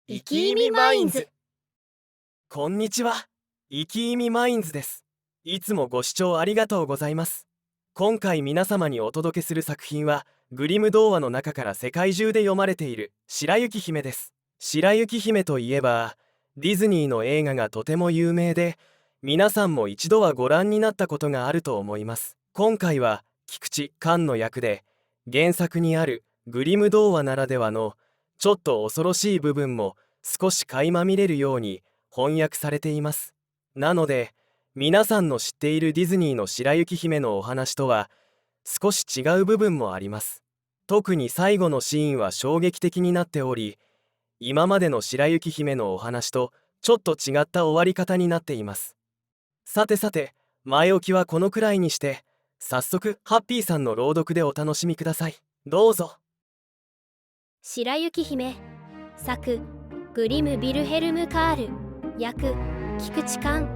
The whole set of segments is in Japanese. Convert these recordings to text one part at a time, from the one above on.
生き意味マインズ。こんにちは、生き意味マインズです。いつもご視聴ありがとうございます。今回皆様にお届けする作品はグリム童話の中から世界中で読まれている白雪姫です。白雪姫といえばディズニーの映画がとても有名で、皆さんも一度はご覧になったことがあると思います。今回は菊池寛の役で、原作にあるグリム童話ならではのちょっと恐ろしい部分も少し垣間見れるように翻訳されています。なので皆さんの知っているディズニーの白雪姫のお話とは少し違う部分もあります。特に最後のシーンは衝撃的になっており、今までの白雪姫のお話とちょっと違った終わり方になっています。さて前置きはこのくらいにして、早速ハッピーさんの朗読でお楽しみください。どうぞ。白雪姫、作グリム・ヴィルヘルム・カール、役菊池寛。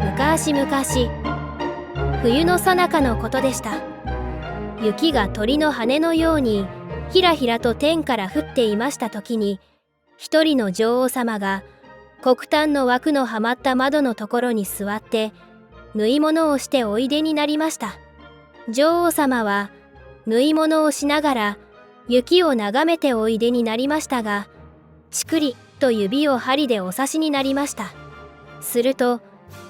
昔々、冬の最中のことでした。雪が鳥の羽のようにひらひらと天から降っていました時に、一人の女王様が黒炭の枠のはまった窓のところに座って縫い物をしておいでになりました。女王様は縫い物をしながら雪を眺めておいでになりましたが、ちくりと指を針でお刺しになりました。すると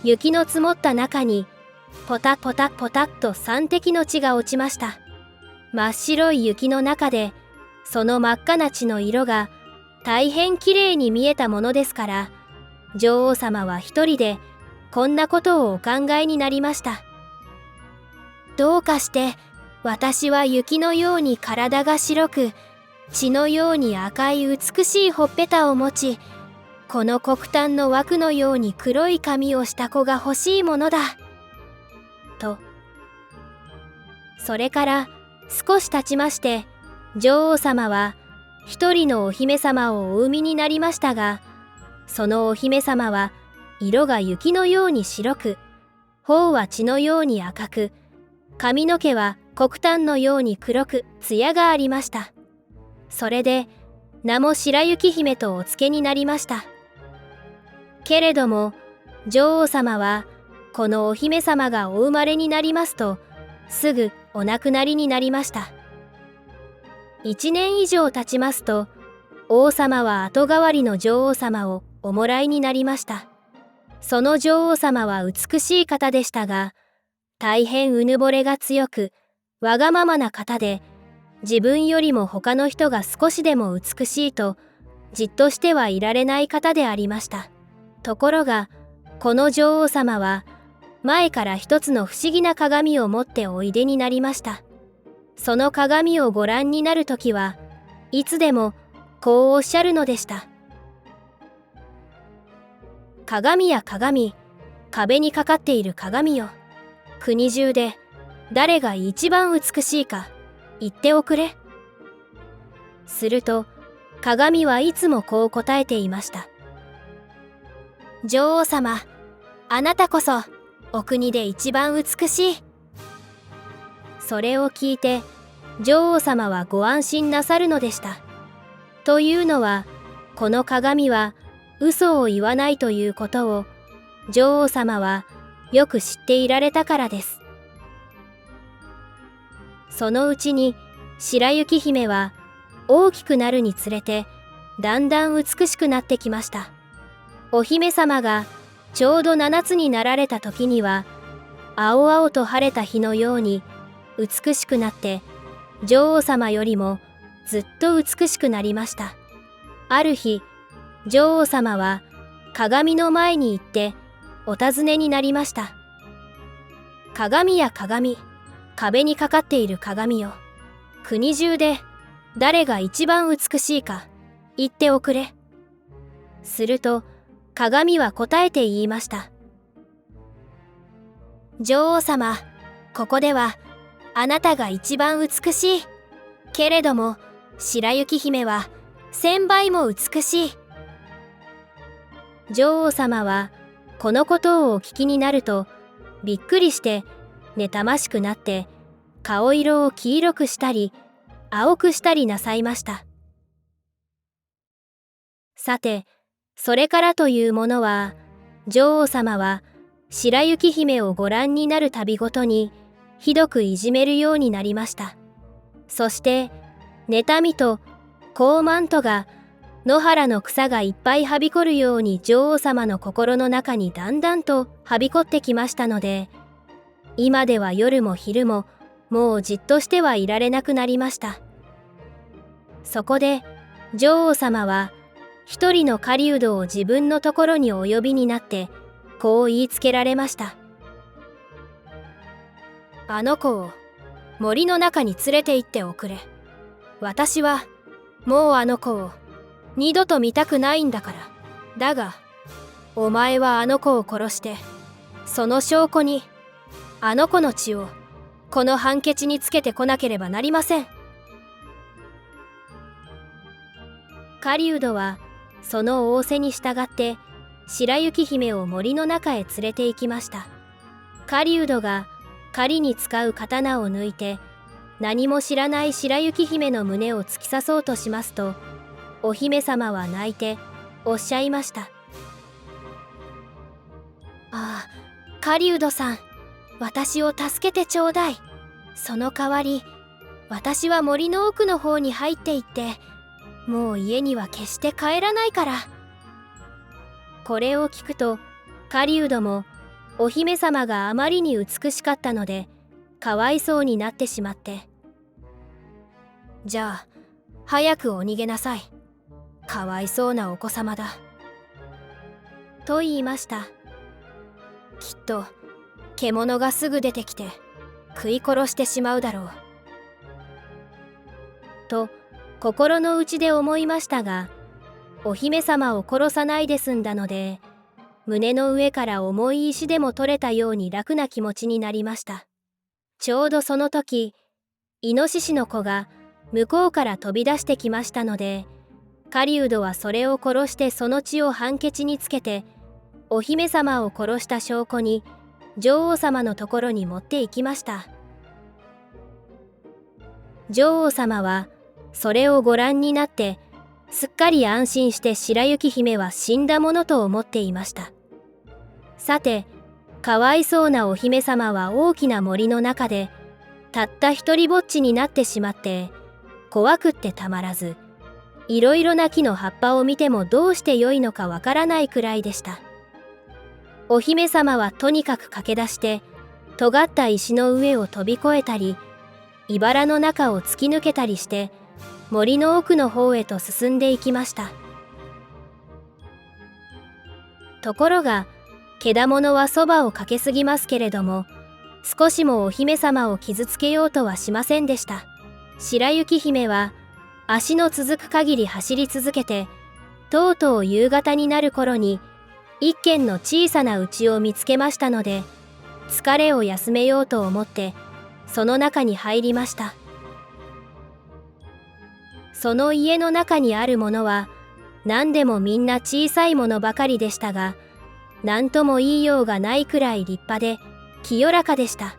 雪の積もった中にポタポタポタッと3滴の血が落ちました。真っ白い雪の中でその真っ赤な血の色が大変きれいに見えたものですから、女王様は一人でこんなことをお考えになりました。どうかして私は雪のように体が白く、血のように赤い美しいほっぺたを持ち、この黒炭の枠のように黒い髪をした子が欲しいものだ。と。それから少し経ちまして、女王様は一人のお姫様をお産みになりましたが、そのお姫様は色が雪のように白く、頬は血のように赤く、髪の毛は黒炭のように黒く艶がありました。それで名も白雪姫とお付けになりました。けれども女王様はこのお姫様がお生まれになりますとすぐお亡くなりになりました。1年以上経ちますと、王様は後代わりの女王様をおもらいになりました。その女王様は美しい方でしたが、大変うぬぼれが強くわがままな方で、自分よりも他の人が少しでも美しいとじっとしてはいられない方でありました。ところがこの女王様は前から一つの不思議な鏡を持っておいでになりました。その鏡をご覧になるときはいつでもこうおっしゃるのでした。鏡や鏡、壁にかかっている鏡よ。国中で誰が一番美しいか言っておくれ。すると鏡はいつもこう答えていました。女王様、あなたこそお国で一番美しい。それを聞いて女王様はご安心なさるのでした。というのは、この鏡は嘘を言わないということを女王様はよく知っていられたからです。そのうちに白雪姫は大きくなるにつれてだんだん美しくなってきました。お姫様がちょうど7つになられた時には、青々と晴れた日のように美しくなって、女王様よりもずっと美しくなりました。ある日、女王様は鏡の前に行ってお尋ねになりました。鏡や鏡、壁にかかっている鏡よ。国中で誰が一番美しいか言っておくれ。すると鏡は答えて言いました。女王様、ここではあなたが一番美しい。けれども白雪姫は1000倍も美しい。女王様はこのことをお聞きになると、びっくりして妬ましくなって、顔色を黄色くしたり青くしたりなさいました。さて、それからというものは、女王様は白雪姫をご覧になるたびごとにひどくいじめるようになりました。そして妬みと高慢とが野原の草がいっぱいはびこるように女王様の心の中にだんだんとはびこってきましたので、今では夜も昼ももうじっとしてはいられなくなりました。そこで女王様は一人の狩人を自分のところにお呼びになってこう言いつけられました。あの子を森の中に連れて行っておくれ。私はもうあの子を二度と見たくないんだから。だがお前はあの子を殺して、その証拠にあの子の血をこの判決につけてこなければなりません。狩人はその仰せに従って白雪姫を森の中へ連れて行きました。狩人が狩りに使う刀を抜いて、何も知らない白雪姫の胸を突き刺そうとしますと、お姫様は泣いておっしゃいました。ああ、狩人さん、私を助けてちょうだい。その代わり、私は森の奥の方に入っていって、もう家には決して帰らないから。これを聞くと、狩人もお姫様があまりに美しかったので、かわいそうになってしまって、じゃあ、早くお逃げなさい。かわいそうなお子様だ。と言いました。きっと、獣がすぐ出てきて、食い殺してしまうだろう。と、心の内で思いましたが、お姫様を殺さないで済んだので、胸の上から重い石でも取れたように楽な気持ちになりました。ちょうどその時、イノシシの子が向こうから飛び出してきましたので、狩人はそれを殺してその血を判決につけて、お姫様を殺した証拠に女王様のところに持って行きました。女王様はそれをご覧になって、すっかり安心して白雪姫は死んだものと思っていました。さて、かわいそうなお姫様は大きな森の中でたった一人ぼっちになってしまって、怖くってたまらず、いろいろな木の葉っぱを見てもどうしてよいのかわからないくらいでした。お姫様はとにかく駆け出して、尖った石の上を飛び越えたり、茨の中を突き抜けたりして、森の奥の方へと進んでいきました。ところが、けだものはそばをかけすぎますけれども、少しもお姫様を傷つけようとはしませんでした。白雪姫は足の続く限り走り続けて、とうとう夕方になる頃に一軒の小さな家を見つけましたので、疲れを休めようと思ってその中に入りました。その家の中にあるものは何でもみんな小さいものばかりでしたが、何とも言いようがないくらい立派で清らかでした。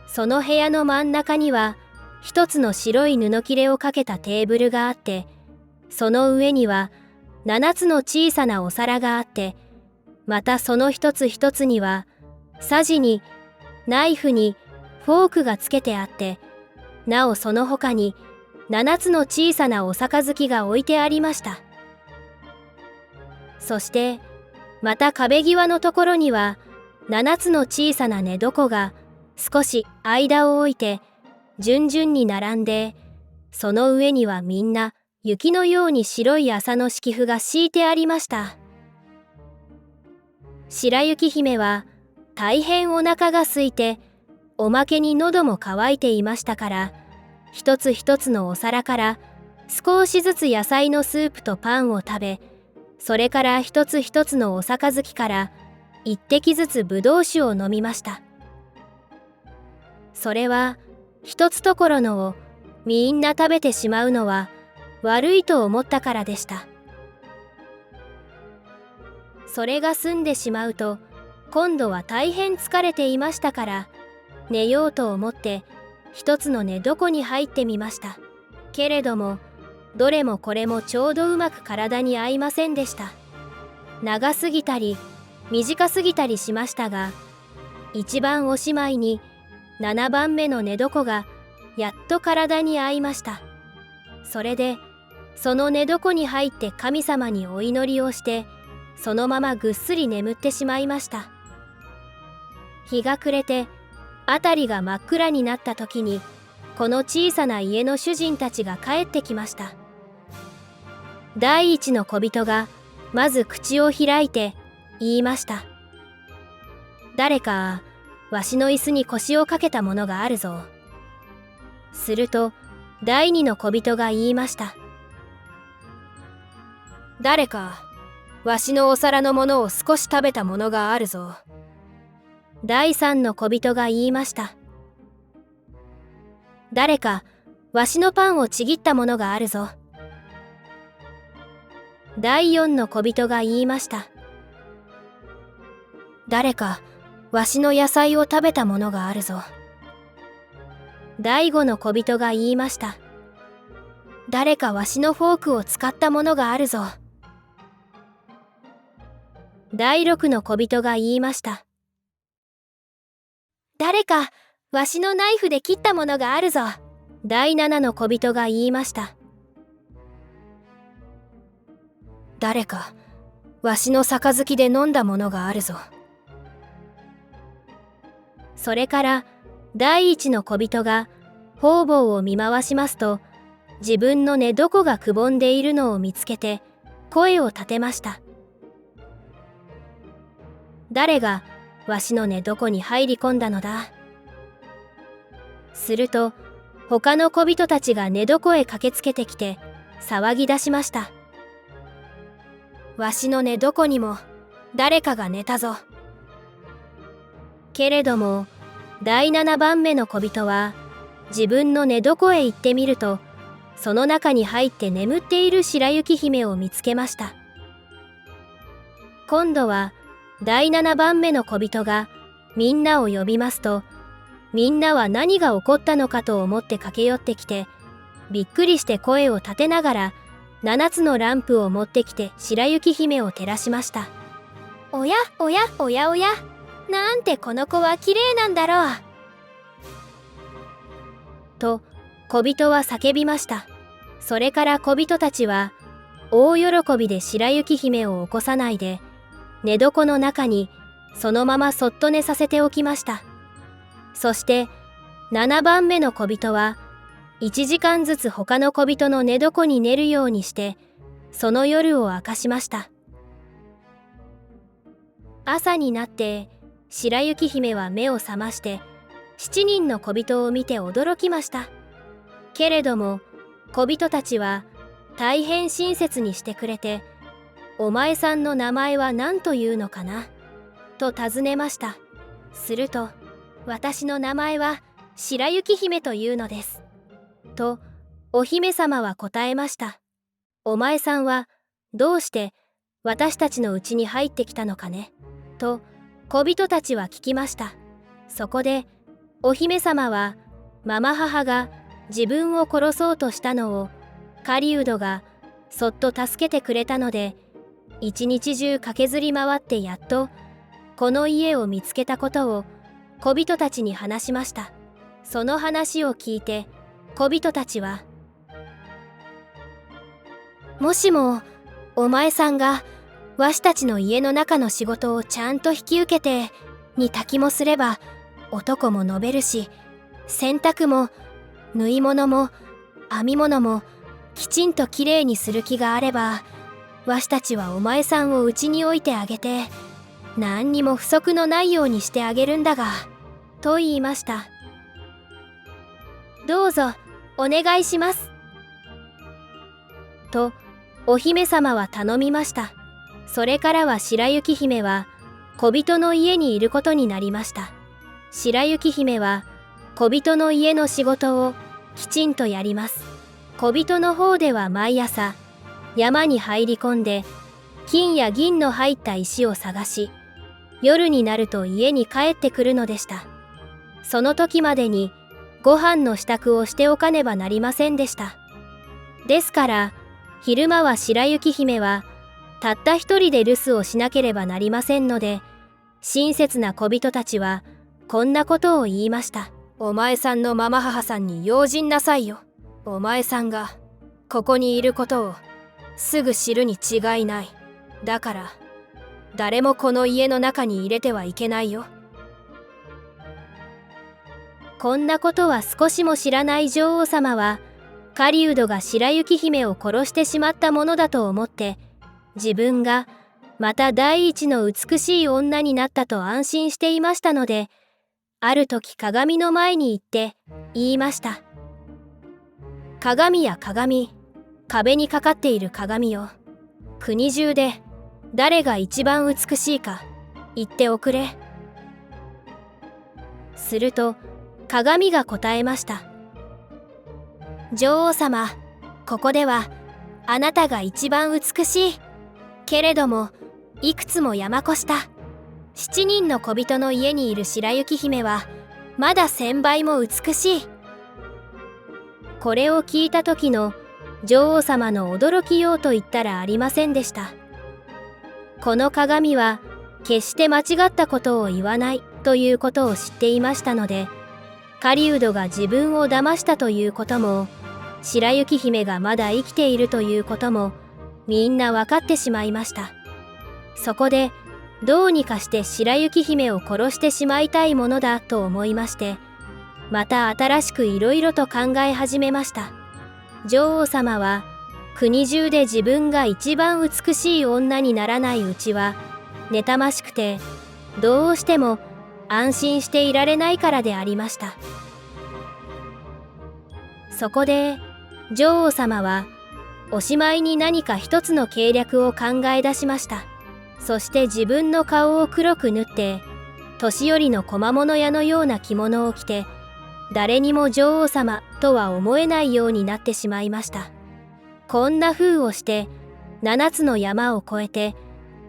その部屋の真ん中には一つの白い布切れをかけたテーブルがあって、その上には7つの小さなお皿があって、またその一つ一つにはさじにナイフにフォークがつけてあって、なおその他に7つの小さなお杯が置いてありました。そしてまた壁際のところには7つの小さな寝床が少し間を置いて順々に並んで、その上にはみんな雪のように白い麻の敷布が敷いてありました。白雪姫は大変お腹が空いて、おまけに喉も渇いていましたから、一つ一つのお皿から少しずつ野菜のスープとパンを食べ、それから一つ一つのお杯から一滴ずつぶどう酒を飲みました。それは一つところのをみんな食べてしまうのは悪いと思ったからでした。それが済んでしまうと、今度は大変疲れていましたから、寝ようと思って一つの寝床に入ってみました。けれども、どれもこれもちょうどうまく体に合いませんでした。長すぎたり短すぎたりしましたが、一番おしまいに7番目の寝床がやっと体に合いました。それでその寝床に入って神様にお祈りをして、そのままぐっすり眠ってしまいました。日が暮れて辺りが真っ暗になった時に、この小さな家の主人たちが帰ってきました。第一の小人がまず口を開いて言いました。誰かわしの椅子に腰をかけたものがあるぞ。すると第二の小人が言いました。誰かわしのお皿のものを少し食べたものがあるぞ。第三の小人が言いました。誰かわしのパンをちぎったものがあるぞ。第四の小人が言いました。誰かわしの野菜を食べたものがあるぞ。第五の小人が言いました。誰かわしのフォークを使ったものがあるぞ。第六の小人が言いました。誰かわしのナイフで切ったものがあるぞ。第七の小人が言いました。誰かわしの杯で飲んだものがあるぞ。それから第一の小人が方々を見回しますと、自分の寝床がくぼんでいるのを見つけて声を立てました。誰がわしの寝床に入り込んだのだ。すると他の小人たちが寝床へ駆けつけてきて騒ぎ出しました。わしの寝床にも誰かが寝たぞ。けれども第7番目の小人は自分の寝床へ行ってみると、その中に入って眠っている白雪姫を見つけました。今度は第7番目の小人がみんなを呼びますと、みんなは何が起こったのかと思って駆け寄ってきて、びっくりして声を立てながら7つのランプを持ってきて白雪姫を照らしました。おやおやおやおや、なんてこの子はきれいなんだろう。と小人は叫びました。それから小人たちは大喜びで白雪姫を起こさないで、寝床の中にそのままそっと寝させておきました。そして7番目の小人は1時間ずつ他の小人の寝床に寝るようにしてその夜を明かしました。朝になって白雪姫は目を覚まして7人の小人を見て驚きました。けれども小人たちは大変親切にしてくれて、お前さんの名前は何というのかなと尋ねました。すると、私の名前は白雪姫というのです。と、お姫様は答えました。お前さんはどうして私たちの家に入ってきたのかねと、小人たちは聞きました。そこで、お姫様は、ママ母が自分を殺そうとしたのを、狩人がそっと助けてくれたので、一日中駆けずり回ってやっと、この家を見つけたことを小人たちに話しました。その話を聞いて小人たちは、もしもお前さんがわしたちの家の中の仕事をちゃんと引き受けて煮炊きもすれば男も伸べるし、洗濯も縫い物も編み物もきちんときれいにする気があれば、わしたちはお前さんをうちに置いてあげて何にも不足のないようにしてあげるんだが、と言いました。どうぞお願いします。とお姫様は頼みました。それからは白雪姫は小人の家にいることになりました。白雪姫は小人の家の仕事をきちんとやります。小人の方では毎朝山に入り込んで金や銀の入った石を探し、夜になると家に帰ってくるのでした。その時までにご飯の支度をしておかねばなりませんでした。ですから昼間は白雪姫はたった一人で留守をしなければなりませんので、親切な小人たちはこんなことを言いました。お前さんのママ母さんに用心なさいよ。お前さんがここにいることをすぐ知るに違いない。だから誰もこの家の中に入れてはいけないよ。こんなことは少しも知らない女王様は、狩人が白雪姫を殺してしまったものだと思って、自分がまた第一の美しい女になったと安心していましたので、ある時鏡の前に行って言いました。鏡や鏡、壁にかかっている鏡よ。国中で誰が一番美しいか言っておくれ。すると鏡が答えました。女王様、ここではあなたが一番美しい。けれどもいくつも山越した7人の小人の家にいる白雪姫はまだ1000倍も美しい。これを聞いた時の女王様の驚きようと言ったらありませんでした。この鏡は決して間違ったことを言わないということを知っていましたので、狩人が自分を騙したということも、白雪姫がまだ生きているということもみんな分かってしまいました。そこでどうにかして白雪姫を殺してしまいたいものだと思いまして、また新しくいろいろと考え始めました。女王様は国中で自分が一番美しい女にならないうちは妬ましくて、どうしても安心していられないからでありました。そこで女王様はおしまいに何か一つの計略を考え出しました。そして自分の顔を黒く塗って年寄りの小物屋のような着物を着て、誰にも女王様とは思えないようになってしまいました。こんな風をして7つの山を越えて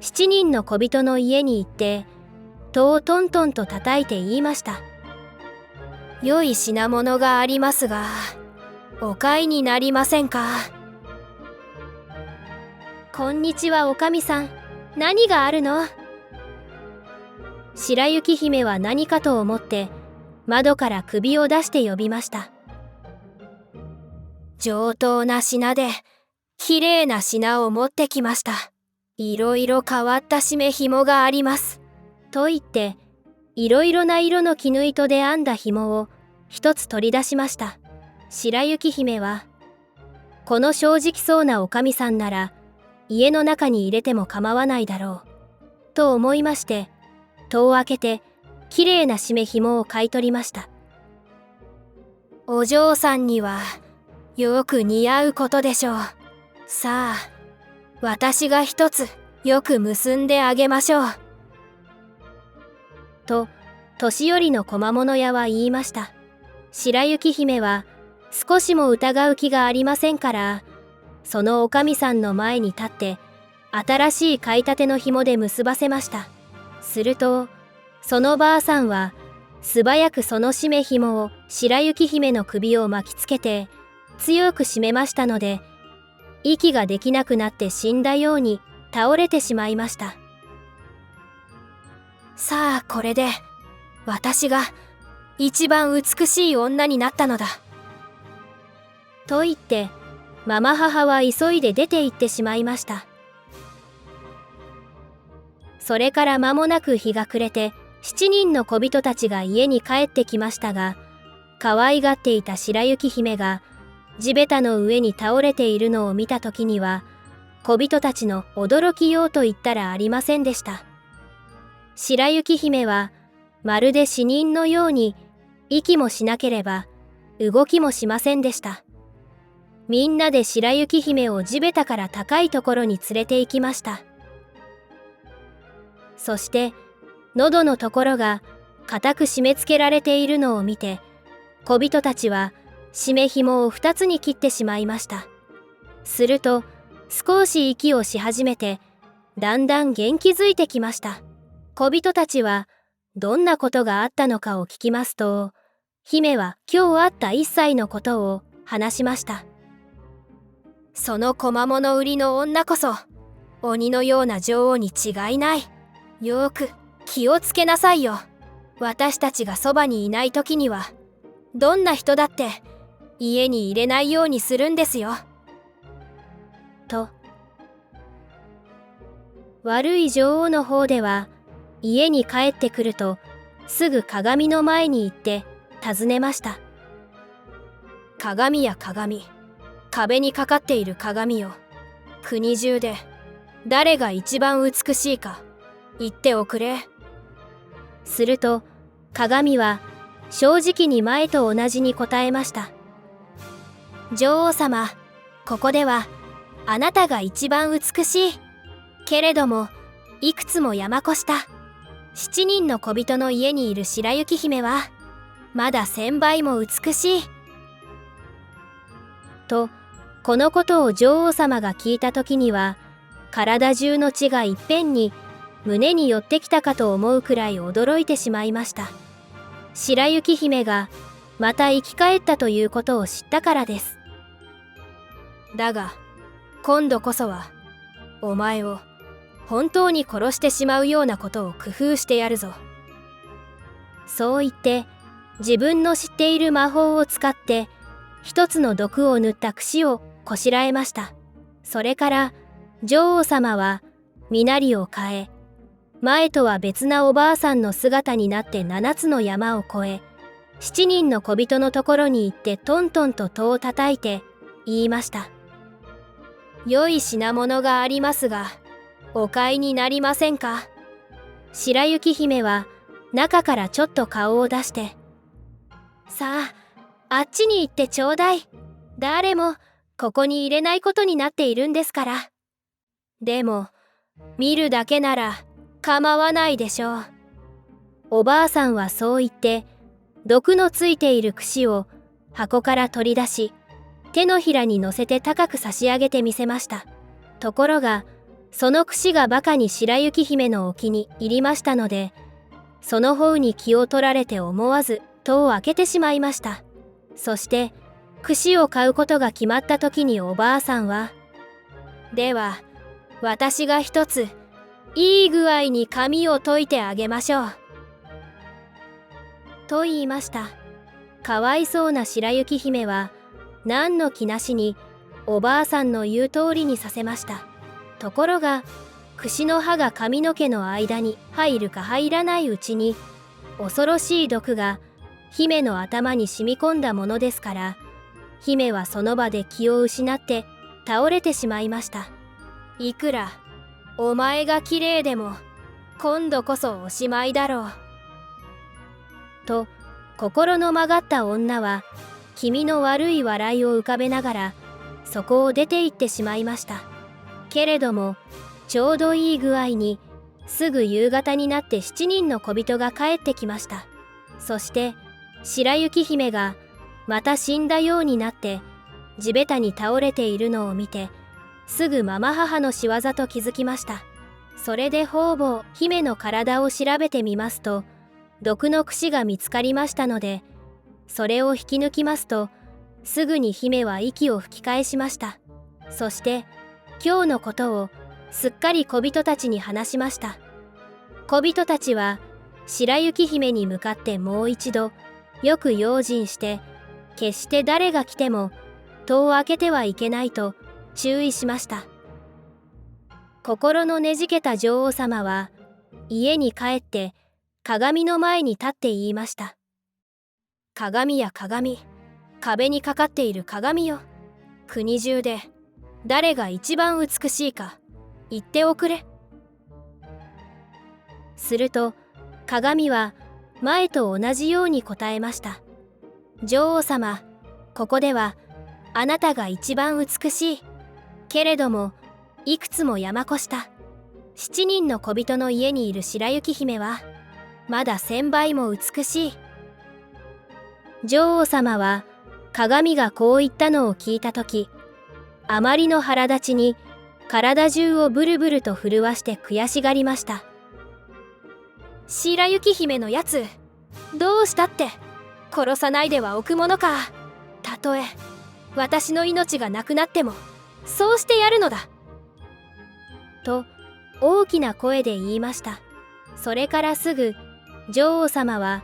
7人の小人の家に行って戸をトントンと叩いて言いました。良い品物がありますがお買いになりませんか。こんにちはおかみさん、何があるの。白雪姫は何かと思って窓から首を出して呼びました。上等な品できれいな品を持ってきました。いろいろ変わった締め紐があります。と言っていろいろな色の絹糸で編んだ紐を一つ取り出しました。白雪姫は、この正直そうなおかみさんなら家の中に入れても構わないだろうと思いまして、戸を開けてきれいな締め紐を買い取りました。お嬢さんにはよく似合うことでしょう。さあ、私が一つよく結んであげましょう。と年寄りの小物屋は言いました。白雪姫は少しも疑う気がありませんから、そのおかみさんの前に立って新しい買いたての紐で結ばせました。するとそのばあさんは素早くその締め紐を白雪姫の首を巻きつけて強く締めましたので、息ができなくなって死んだように倒れてしまいました。さあ、これで私が一番美しい女になったのだ。と言ってママ母は急いで出て行ってしまいました。それから間もなく日が暮れて7人の小人たちが家に帰ってきましたが、可愛がっていた白雪姫が地べたの上に倒れているのを見た時には、小人たちの驚きようと言ったらありませんでした。白雪姫はまるで死人のように息もしなければ動きもしませんでした。みんなで白雪姫を地べたから高いところに連れて行きました。そして喉のところが固く締め付けられているのを見て、小人たちは締め紐を2つに切ってしまいました。すると少し息をし始めてだんだん元気づいてきました。小人たちはどんなことがあったのかを聞きますと、姫は今日あった1歳のことを話しました。その小間物売りの女こそ鬼のような女王に違いない。よーく気をつけなさいよ。私たちがそばにいない時にはどんな人だって家に入れないようにするんですよ。と。悪い女王の方では家に帰ってくるとすぐ鏡の前に行って尋ねました。鏡や鏡、壁にかかっている鏡よ。国中で誰が一番美しいか言っておくれ。すると鏡は正直に前と同じに答えました。女王様、ここではあなたが一番美しい。けれどもいくつも山越した7人の小人の家にいる白雪姫はまだ1000倍も美しい。と、このことを女王様が聞いた時には体中の血がいっぺんに胸に寄ってきたかと思うくらい驚いてしまいました。白雪姫がまた生き返ったということを知ったからです。だが今度こそはお前を本当に殺してしまうようなことを工夫してやるぞ。そう言って自分の知っている魔法を使って一つの毒を塗った櫛をこしらえました。それから女王様は身なりを変え、前とは別なおばあさんの姿になって7つの山を越え、7人の小人のところに行ってトントンと戸を叩いて言いました。良い品物がありますが、お買いになりませんか。白雪姫は中からちょっと顔を出して、さあ、あっちに行ってちょうだい。誰もここに入れないことになっているんですから。でも、見るだけなら構わないでしょう。おばあさんはそう言って、毒のついている櫛を箱から取り出し、手のひらに乗せて高く差し上げてみせました。ところが、その櫛がバカに白雪姫のお気に入りましたので、その方に気を取られて思わず戸を開けてしまいました。そして、櫛を買うことが決まった時におばあさんは、では、私が一つ、いい具合に髪を解いてあげましょう。と言いました。かわいそうな白雪姫は、何の気なしにおばあさんの言う通りにさせました。ところが櫛の刃が髪の毛の間に入るか入らないうちに恐ろしい毒が姫の頭に染み込んだものですから、姫はその場で気を失って倒れてしまいました。いくらお前が綺麗でも今度こそおしまいだろう。と心の曲がった女は気味の悪い笑いを浮かべながらそこを出て行ってしまいました。けれどもちょうどいい具合にすぐ夕方になって7人の小人が帰ってきました。そして白雪姫がまた死んだようになって地べたに倒れているのを見てすぐママ母の仕業と気づきました。それで方々姫の体を調べてみますと毒の櫛が見つかりましたので、それを引き抜きますとすぐに姫は息を吹き返しました。そして今日のことをすっかり小人たちに話しました。小人たちは白雪姫に向かってもう一度よく用心して決して誰が来ても戸を開けてはいけないと注意しました。心のねじけた女王様は家に帰って鏡の前に立って言いました。鏡や鏡、壁にかかっている鏡よ。国中で誰が一番美しいか言っておくれ。すると鏡は前と同じように答えました。女王様、ここではあなたが一番美しい。けれどもいくつも山越した7人の小人の家にいる白雪姫はまだ1000倍も美しい。女王様は鏡がこう言ったのを聞いたとき、あまりの腹立ちに体中をブルブルと震わして悔しがりました。白雪姫のやつ、どうしたって、殺さないではおくものか。たとえ私の命がなくなっても、そうしてやるのだ。と大きな声で言いました。それからすぐ女王様は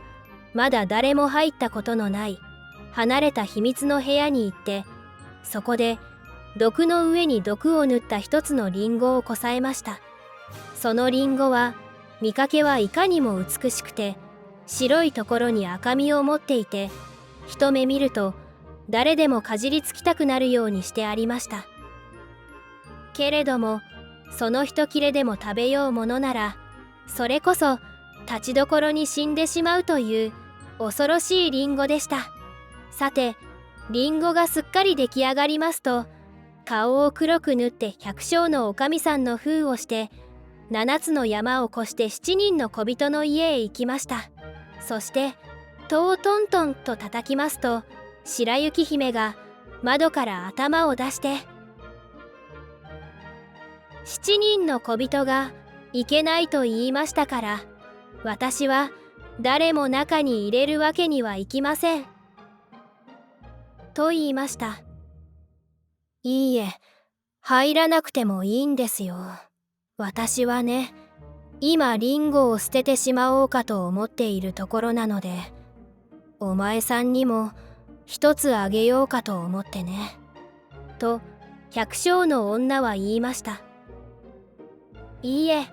まだ誰も入ったことのない離れた秘密の部屋に行って、そこで毒の上に毒を塗った一つのリンゴをこさえました。そのリンゴは見かけはいかにも美しくて、白いところに赤みを持っていて、一目見ると誰でもかじりつきたくなるようにしてありました。けれどもその一切れでも食べようものなら、それこそ立ちどころに死んでしまうという恐ろしいリンゴでした。さて、リンゴがすっかり出来上がりますと、顔を黒く塗って百姓のおかみさんの封をして、7つの山を越して7人の小人の家へ行きました。そして戸をトントンと叩きますと、白雪姫が窓から頭を出して、7人の小人がいけないと言いましたから、私は誰も中に入れるわけにはいきません。と言いました。いいえ、入らなくてもいいんですよ。私はね、今リンゴを捨ててしまおうかと思っているところなので、お前さんにも一つあげようかと思ってね。と百姓の女は言いました。いいえ、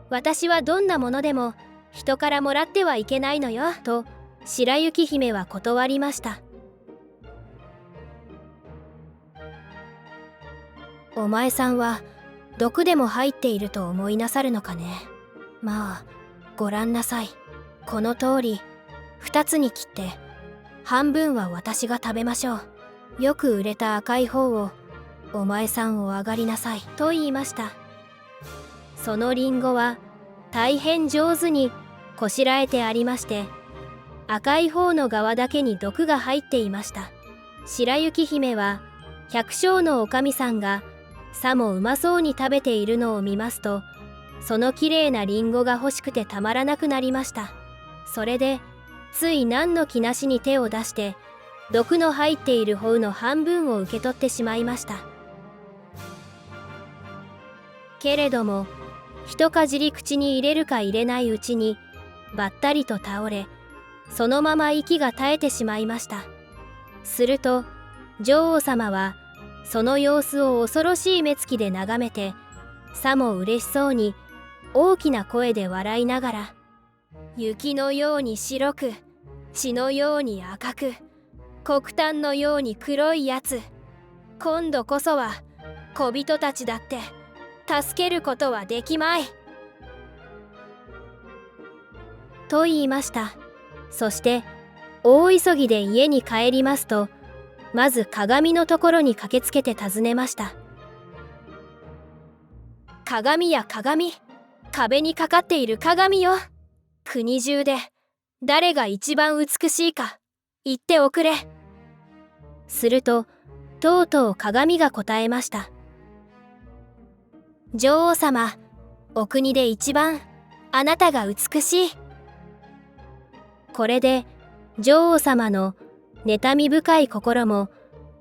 私はどんなものでも人からもらってはいけないのよ。と白雪姫は断りました。お前さんは毒でも入っていると思いなさるのかね。まあごらんなさい。この通り2つに切って半分は私が食べましょう。よく売れた赤い方をお前さんお上がりなさい。と言いました。そのリンゴは大変上手にこしらえてありまして、赤い方の側だけに毒が入っていました。白雪姫は百姓のおかみさんがさもうまそうに食べているのを見ますと、そのきれいなリンゴが欲しくてたまらなくなりました。それでつい何の気なしに手を出して毒の入っている方の半分を受け取ってしまいました。けれども一かじり口に入れるか入れないうちにばったりと倒れ、そのまま息が絶えてしまいました。すると女王様はその様子を恐ろしい目つきで眺めて、さも嬉しそうに大きな声で笑いながら、雪のように白く、血のように赤く、黒炭のように黒いやつ、今度こそは小人たちだって助けることはできまい。と言いました。そして大急ぎで家に帰りますと、まず鏡のところに駆けつけて尋ねました。鏡や鏡、壁にかかっている鏡よ。国中で誰が一番美しいか言っておくれ。するととうとう鏡が答えました。女王様、お国で一番あなたが美しい。これで女王様の妬み深い心も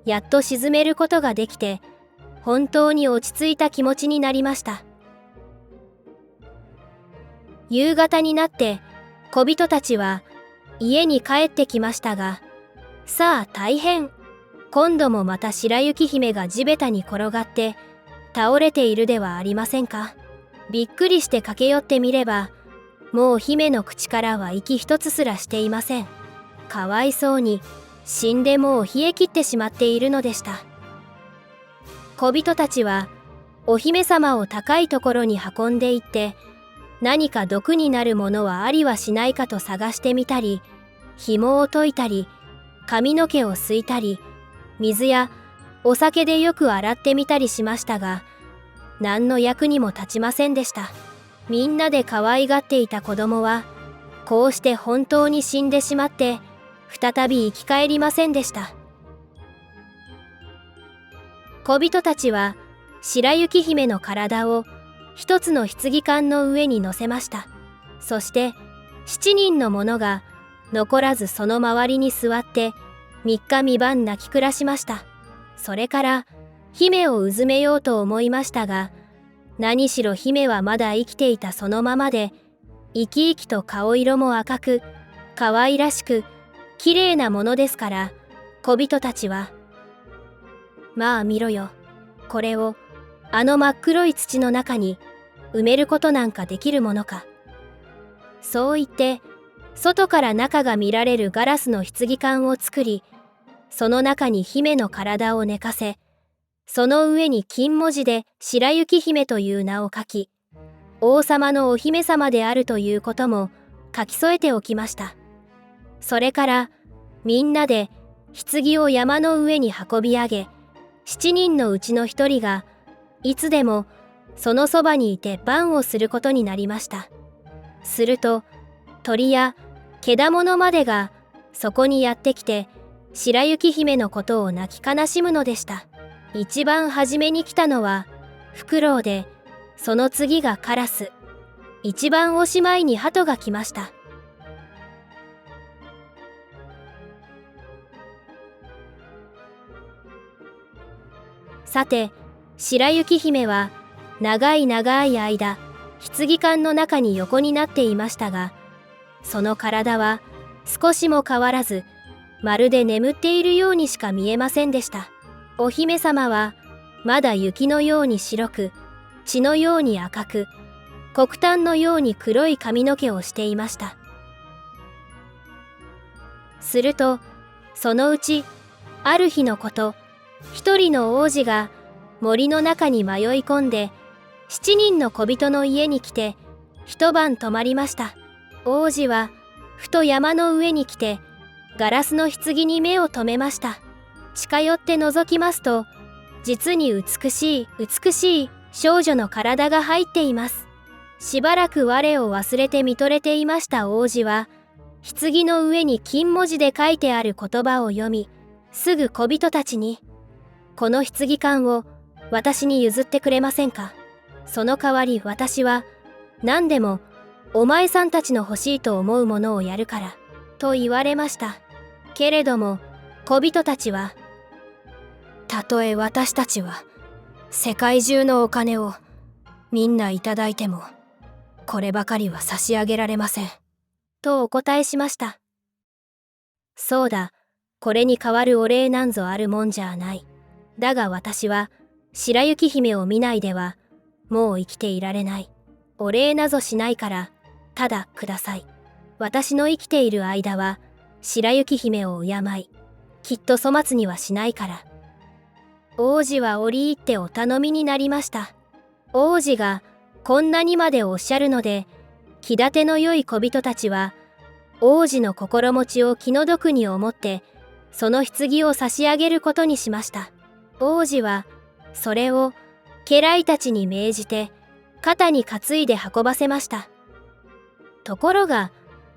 やっと鎮めることができて、本当に落ち着いた気持ちになりました。夕方になって小人たちは家に帰ってきましたが、さあ大変、今度もまた白雪姫が地べたに転がって倒れているではありませんか。びっくりして駆け寄ってみれば、もう姫の口からは息一つすらしていません。かわいそうに死んでもう冷え切ってしまっているのでした。小人たちはお姫様を高いところに運んで行って、何か毒になるものはありはしないかと探してみたり、紐を解いたり、髪の毛をすいたり、水やお酒でよく洗ってみたりしましたが、何の役にも立ちませんでした。みんなで可愛がっていた子供はこうして本当に死んでしまって、再び生き返りませんでした。小人たちは白雪姫の体を一つの棺缶の上に乗せました。そして7人の者が残らずその周りに座って3日3晩泣き暮らしました。それから姫をうずめようと思いましたが、何しろ姫はまだ生きていたそのままで、生き生きと顔色も赤く可愛らしく綺麗なものですから、小人たちは「まあ見ろよ、これをあの真っ黒い土の中に埋めることなんかできるものか」そう言って外から中が見られるガラスの棺缶を作り、その中に姫の体を寝かせ、その上に金文字で白雪姫という名を書き、王様のお姫様であるということも書き添えておきました。それからみんなで棺を山の上に運び上げ、7人のうちの1人がいつでもそのそばにいて番をすることになりました。すると鳥や獣までがそこにやってきて、白雪姫のことを泣き悲しむのでした。一番初めに来たのはフクロウで、その次がカラス、一番おしまいに鳩が来ました。さて、白雪姫は長い長い間棺缶の中に横になっていましたが、その体は少しも変わらず、まるで眠っているようにしか見えませんでした。お姫様はまだ雪のように白く、血のように赤く、黒炭のように黒い髪の毛をしていました。するとそのうちある日のこと、一人の王子が森の中に迷い込んで、7人の小人の家に来て一晩泊まりました。王子はふと山の上に来てガラスの棺に目を留めました。近寄って覗きますと、実に美しい美しい少女の体が入っています。しばらく我を忘れて見とれていました王子は、棺の上に金文字で書いてある言葉を読み、すぐ小人たちに「この棺缶を私に譲ってくれませんか。その代わり私は何でもお前さんたちの欲しいと思うものをやるから」と言われました。けれども小人たちは「たとえ私たちは世界中のお金をみんないただいても、こればかりは差し上げられません」とお答えしました。そうだ、これに代わるお礼なんぞあるもんじゃない。だが私は白雪姫を見ないではもう生きていられない。お礼なぞしないから、ただください。私の生きている間は白雪姫を敬い、きっと粗末にはしないから。王子は折り入ってお頼みになりました。王子がこんなにまでおっしゃるので、気立ての良い小人たちは王子の心持ちを気の毒に思って、その棺を差し上げることにしました。王子はそれを家来たちに命じて肩に担いで運ばせました。ところが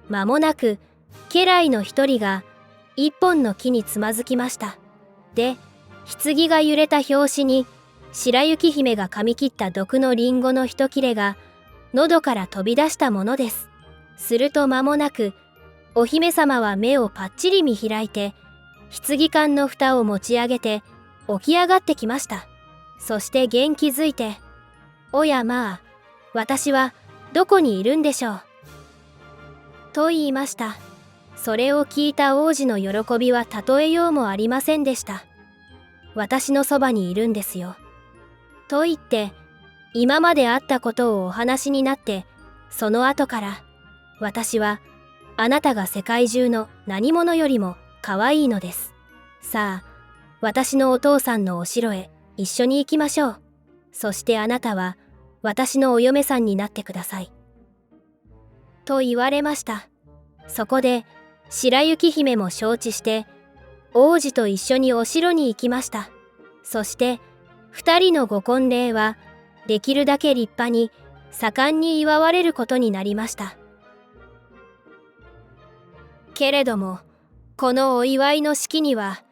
間もなく家来の一人が一本の木につまずきました。で、棺が揺れた拍子に白雪姫が噛み切った毒のリンゴの一切れが喉から飛び出したものです。すると間もなくお姫様は目をパッチリ見開いて、棺缶の蓋を持ち上げて起き上がってきました。そして元気づいて「おやまあ、私はどこにいるんでしょう」と言いました。それを聞いた王子の喜びは例えようもありませんでした。私のそばにいるんですよ。と言って今まであったことをお話になって、その後から私はあなたが世界中の何者よりも可愛いのです。さあ、私のお父さんのお城へ一緒に行きましょう。そしてあなたは私のお嫁さんになってください。と言われました。そこで白雪姫も承知して王子と一緒にお城に行きました。そして2人のご婚礼はできるだけ立派に盛んに祝われることになりました。けれどもこのお祝いの式には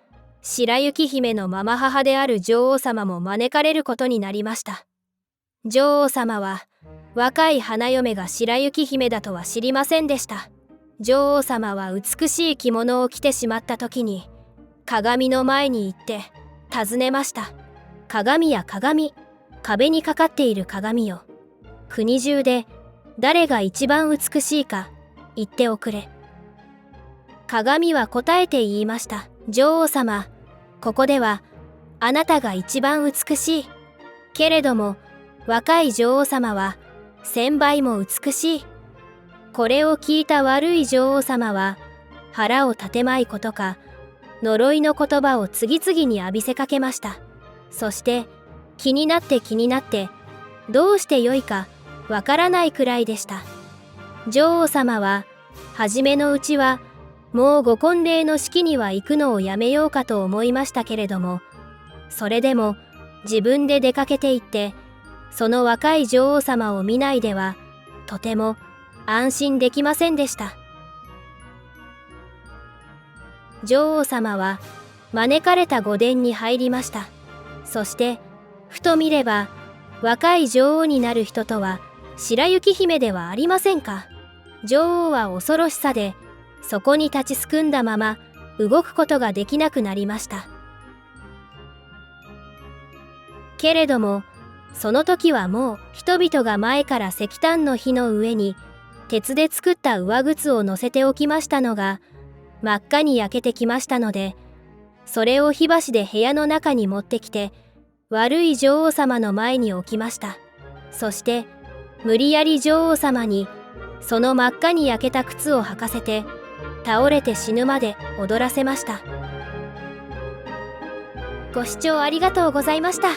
白雪姫のママ母である女王様も招かれることになりました。女王様は若い花嫁が白雪姫だとは知りませんでした。女王様は美しい着物を着てしまった時に鏡の前に行って尋ねました。鏡や鏡、壁にかかっている鏡よ。国中で誰が一番美しいか言っておくれ。鏡は答えて言いました。女王様、ここではあなたが一番美しい。けれども若い女王様は1000倍も美しい。これを聞いた悪い女王様は腹を立てまいことか呪いの言葉を次々に浴びせかけました。そして気になってどうしてよいかわからないくらいでした。女王様は初めのうちはもうご婚礼の式には行くのをやめようかと思いましたけれども、それでも自分で出かけて行ってその若い女王様を見ないではとても安心できませんでした。女王様は招かれた御殿に入りました。そしてふと見れば若い女王になる人とは白雪姫ではありませんか。女王は恐ろしさでそこに立ちすくんだまま動くことができなくなりました。けれどもその時はもう人々が前から石炭の火の上に鉄で作った上靴を乗せておきましたのが真っ赤に焼けてきましたので、それを火箸で部屋の中に持ってきて悪い女王様の前に置きました。そして無理やり女王様にその真っ赤に焼けた靴を履かせて倒れて死ぬまで踊らせました。ご視聴ありがとうございました。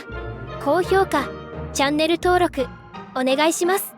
高評価、チャンネル登録お願いします。